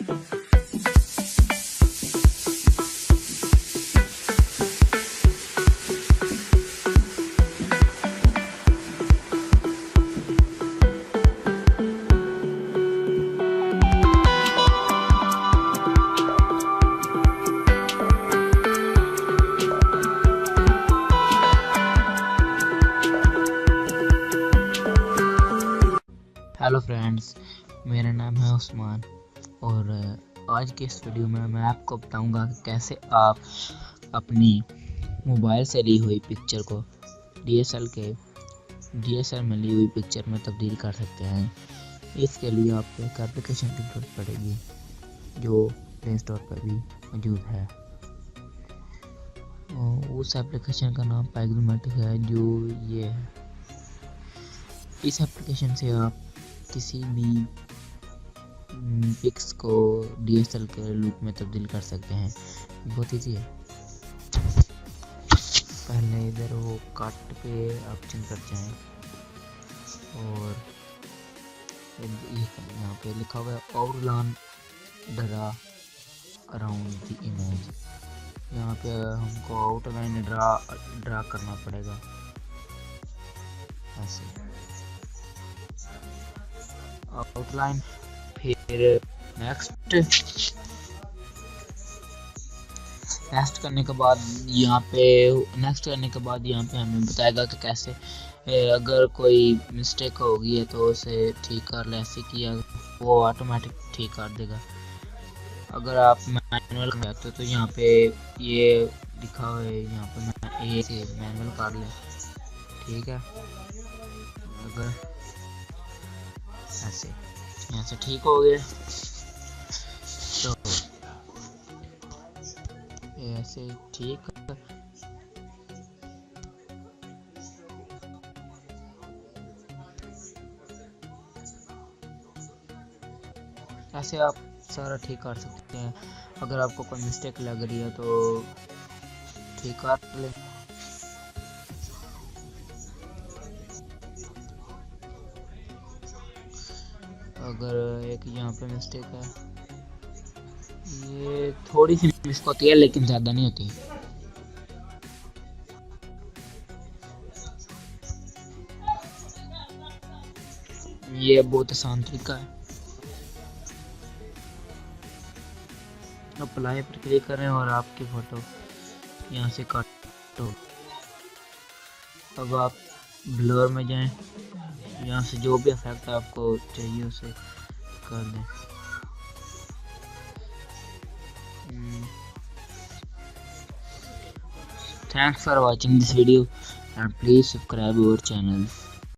Hello friends, मेरा नाम है उस्मान और आज के इस वीडियो में मैं आपको बताऊंगा कि कैसे आप अपनी मोबाइल से ली हुई पिक्चर को DSLR में ली हुई पिक्चर में तब्दील कर सकते हैं। इसके लिए आपको एक एप्लीकेशन की जरूरत पड़ेगी जो प्ले स्टोर पर भी मौजूद है। उस एप्लीकेशन का नाम पैगमेटिक है जो ये है। इस एप्लीकेशन से आप किसी भी पिक्स को DSLR के रूप में तब्दील कर सकते हैं। बहुत ईजी है। पहले इधर वो कट पे ऑप्शन पर जाएं और ये यहाँ पे लिखा हुआ है outline draw around the image. यहाँ पे हमको आउटलाइन ड्रा करना पड़ेगा ऐसे आउटलाइन। फिर नेक्स्ट करने के बाद यहाँ पे हमें बताएगा कि कैसे अगर कोई मिस्टेक होगी है तो उसे ठीक कर ले। ऐसे किया वो ऑटोमेटिक ठीक कर देगा। अगर आप मैनुअल करते हो तो यहाँ पे ये लिखा हुआ है, यहाँ पे ये से मैनुअल कर ले, ठीक है। अगर ऐसे यहाँ से ठीक हो गया तो ऐसे ठीक ऐसे आप सारा ठीक कर सकते हैं। अगर आपको कोई मिस्टेक लग रही है तो ठीक कर ले। अगर एक यहाँ पे मिस्टेक है, ये थोड़ी सी मिस्टेक होती है लेकिन ज़्यादा नहीं होती। ये बहुत आसान तरीका है। अप्लाई पर क्लिक करें और आपकी फ़ोटो यहाँ से काटो। अब आप ब्लर में जाएं, यहाँ से जो भी इफेक्ट आपको चाहिए उसे कर दें। Thanks for watching this video and please subscribe our channel.